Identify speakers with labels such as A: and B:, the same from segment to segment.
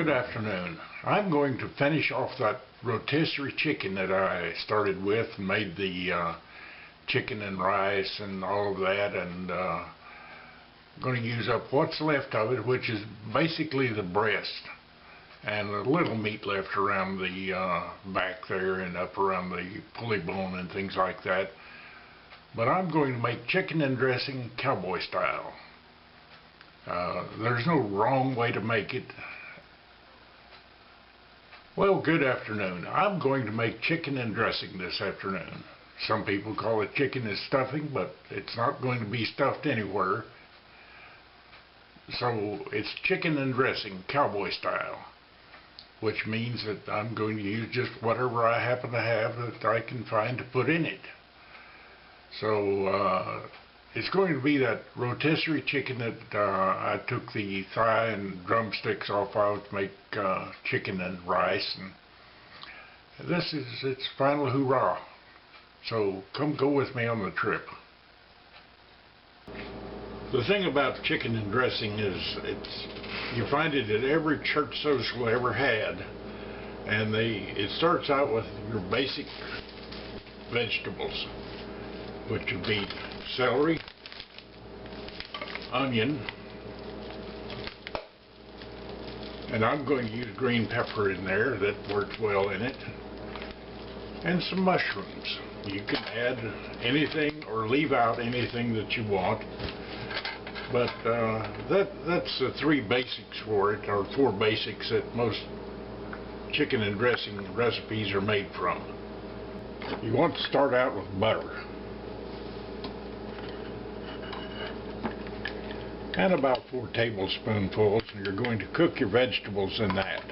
A: Good afternoon. I'm going to finish off that rotisserie chicken that I started with and made the chicken and rice and all of that, and I'm going to use up what's left of it, which is basically the breast and a little meat left around the back there and up around the pulley bone and things like that. But I'm going to make chicken and dressing Cowboy style. There's no wrong way to make it. Well, good afternoon. I'm going to make chicken and dressing this afternoon. Some people call it chicken and stuffing, but it's not going to be stuffed anywhere. So it's chicken and dressing Cowboy style, which means that I'm going to use just whatever I happen to have that I can find to put in it. So it's going to be that rotisserie chicken that I took the thigh and drumsticks off of to make chicken and rice, and this is its final hurrah. So come go with me on the trip. The thing about chicken and dressing is you find it at every church social ever had, and it starts out with your basic vegetables, which would be celery, onion, and I'm going to use green pepper in there. That works well in it, and some mushrooms. You can add anything or leave out anything that you want, but that's the three basics for it, or four basics that most chicken and dressing recipes are made from. You want to start out with butter, and about 4 tablespoonfuls, and you're going to cook your vegetables in that.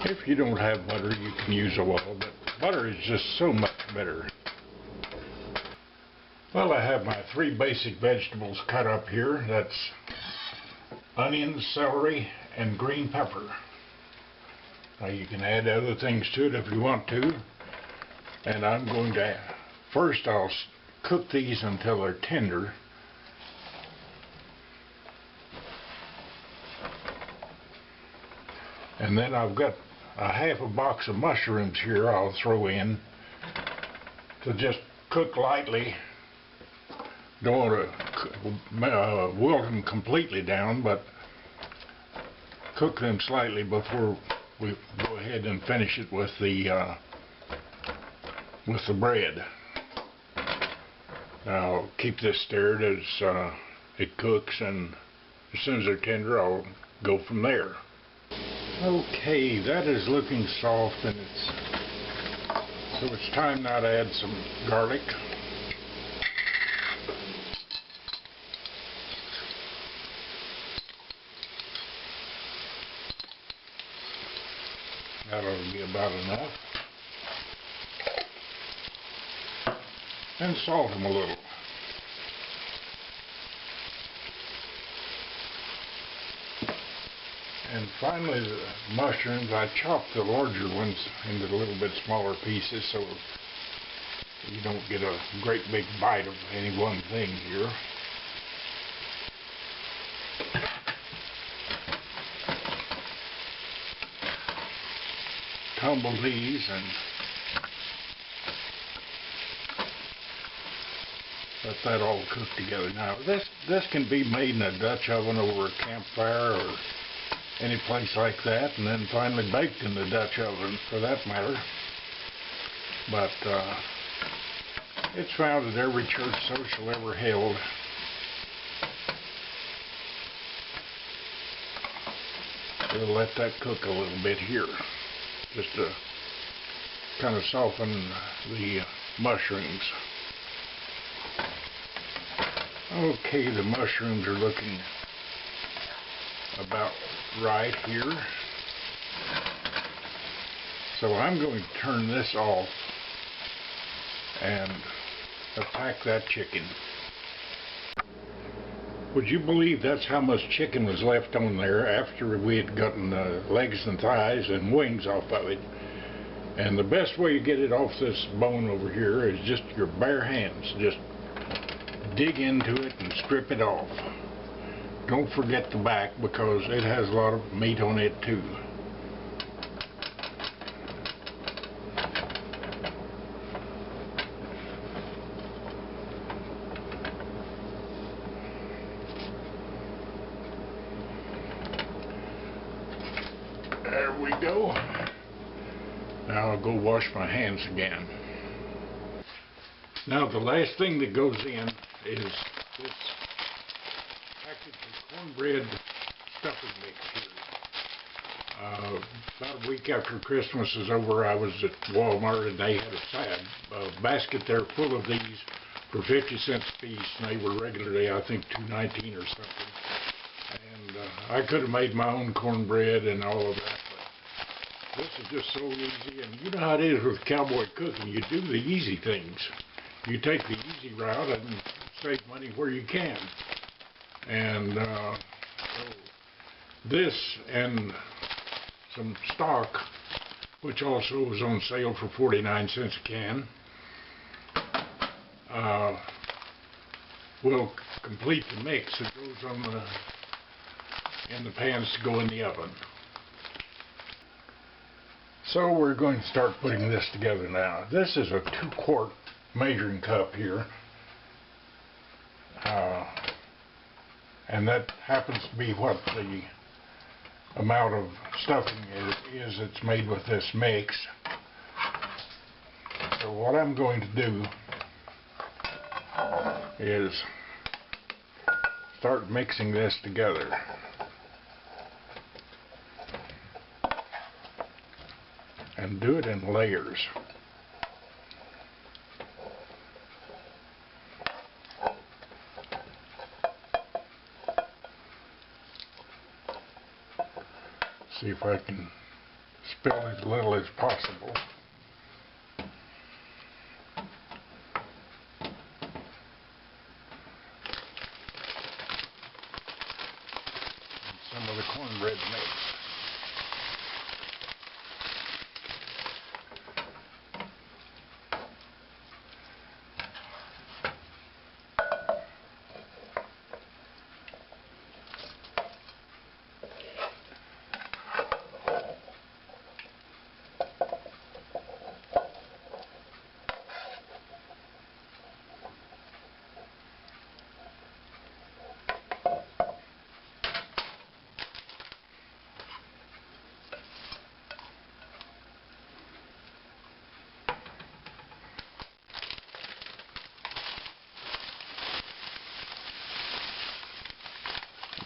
A: If you don't have butter, you can use oil, but butter is just so much better. Well, I have my 3 basic vegetables cut up here. That's onions, celery, and green pepper. Now you can add other things to it if you want to. And I'm going to, first I'll cook these until they're tender. And then I've got a half a box of mushrooms here I'll throw in to just cook lightly. Don't want to wilt them completely down, but cook them slightly before we go ahead and finish it with the bread. Now keep this stirred as it cooks, and as soon as they're tender I'll go from there. Okay, that is looking soft, and so it's time now to add some garlic. That'll be about enough. And salt them a little. And finally, the mushrooms, I chopped the larger ones into a little bit smaller pieces so you don't get a great big bite of any one thing here. Tumble these and let that all cook together. Now this can be made in a Dutch oven over a campfire or any place like that, and then finally baked in the Dutch oven for that matter. But it's found at every church social ever held. We'll let that cook a little bit here, just to kind of soften the mushrooms. Okay, the mushrooms are looking about right here. So I'm going to turn this off and attack that chicken. Would you believe that's how much chicken was left on there after we had gotten the legs and thighs and wings off of it? And the best way to get it off this bone over here is just your bare hands. Just dig into it and strip it off. Don't forget the back because it has a lot of meat on it too. There we go. Now I'll go wash my hands again. Now the last thing that goes in is this package of cornbread stuffing mix here. About a week after Christmas is over, I was at Walmart and they had a basket there full of these for 50 cents a piece, and they were regularly, I think, $2.19 or something. And I could have made my own cornbread and all of that, but this is just so easy. And you know how it is with Cowboy cooking. You do the easy things. You take the easy route and save money where you can. And so this and some stock, which also was on sale for 49 cents a can, will complete the mix that goes on in the pans to go in the oven. So we're going to start putting this together now. This is a 2-quart measuring cup here, and that happens to be what the amount of stuffing is that's made with this mix. So what I'm going to do is start mixing this together. And do it in layers. See if I can spill as little as possible. And some of the cornbread mix.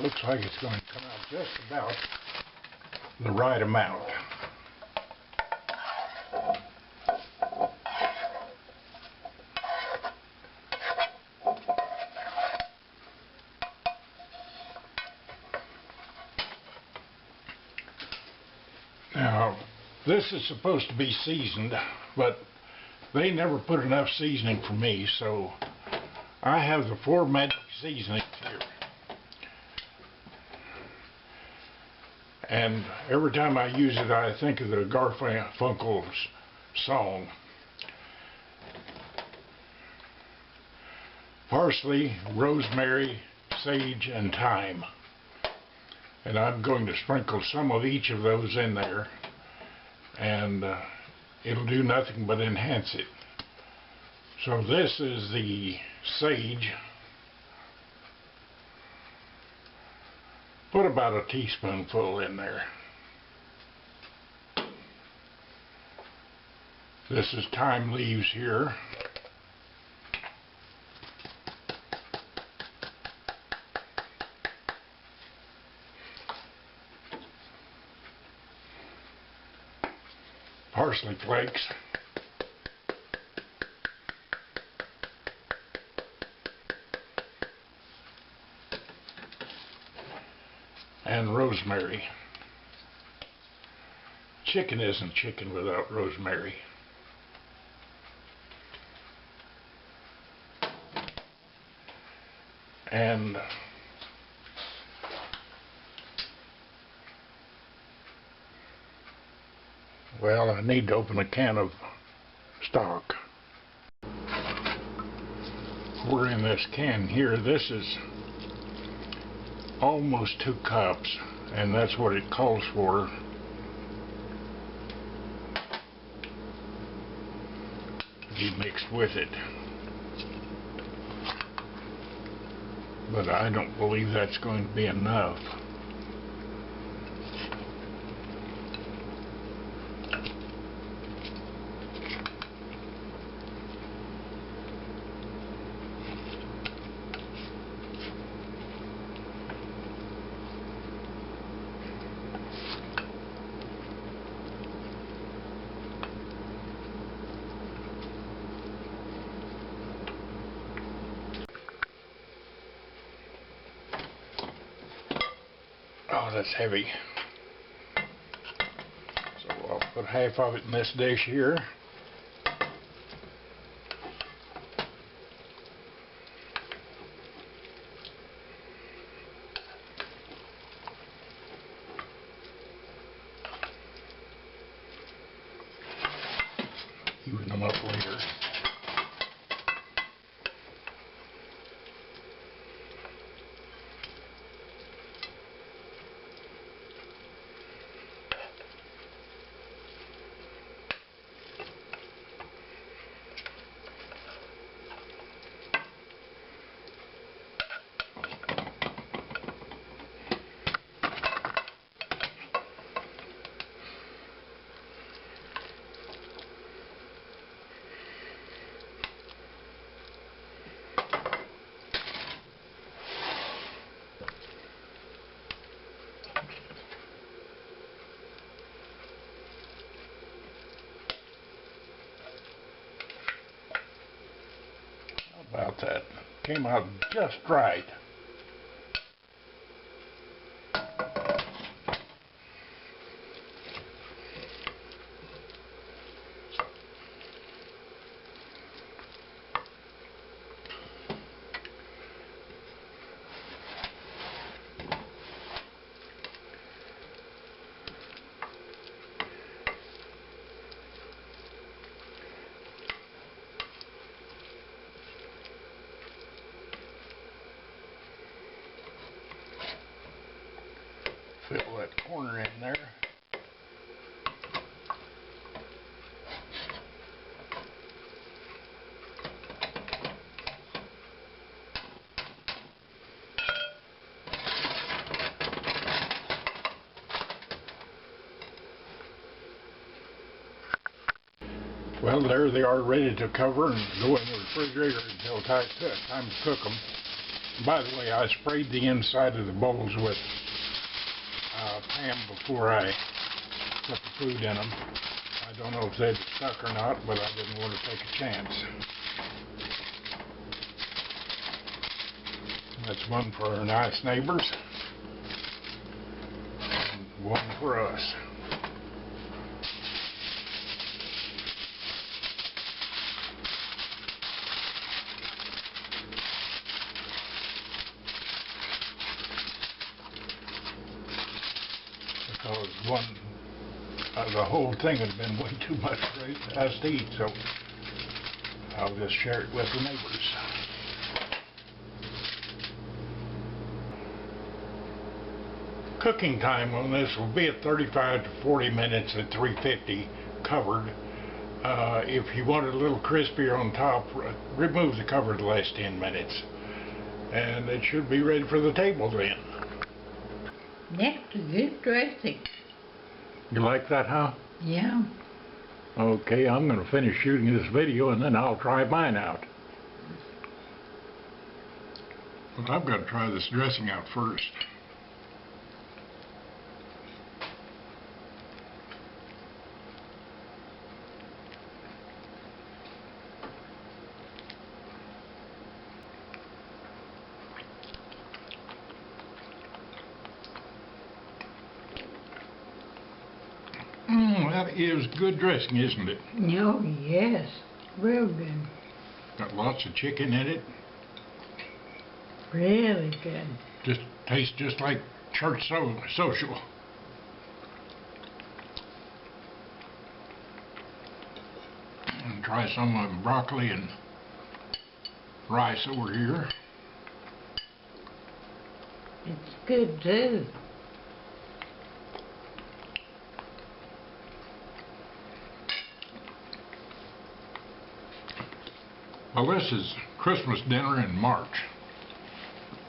A: Looks like it's going to come out just about the right amount. Now, this is supposed to be seasoned, but they never put enough seasoning for me, so I have the 4 magic seasonings here. And every time I use it, I think of the Garfunkel's song. Parsley, rosemary, sage, and thyme. And I'm going to sprinkle some of each of those in there. And it'll do nothing but enhance it. So this is the sage. Put about a teaspoonful in there. This is thyme leaves here. Parsley flakes. And rosemary. Chicken isn't chicken without rosemary. And well, I need to open a can of stock. pour in this can here. This is almost 2 cups, and that's what it calls for. To be mixed with it. But I don't believe that's going to be enough. Oh, that's heavy. So I'll put half of it in this dish here. Even them up later. About that. Came out just right. Fill that corner in there. Well, there they are, ready to cover and go in the refrigerator until time to cook them. By the way, I sprayed the inside of the bowls with Pam before I put the food in them. I don't know if they'd stuck or not, but I didn't want to take a chance. That's one for our nice neighbors, and one for us. Because the whole thing had been way too much for us to eat, so I'll just share it with the neighbors. Cooking time on this will be at 35 to 40 minutes at 350 covered. If you want it a little crispier on top, remove the cover the last 10 minutes. And it should be ready for the table then.
B: That's a good dressing.
A: You like that, huh?
B: Yeah.
A: Okay, I'm going to finish shooting this video and then I'll try mine out. But I've got to try this dressing out first. That is good dressing, isn't it?
B: Oh, yes. Real good.
A: Got lots of chicken in it.
B: Really good.
A: Just tastes just like church social. And try some broccoli and rice over here.
B: It's good too.
A: Well, this is Christmas dinner in March.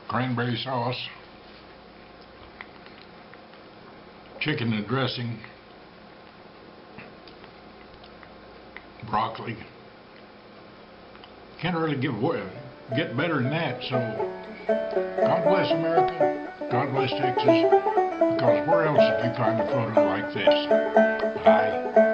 A: Cranberry sauce, chicken and dressing, broccoli. Can't really get better than that, so God bless America, God bless Texas, because where else did you find a photo like this? Bye.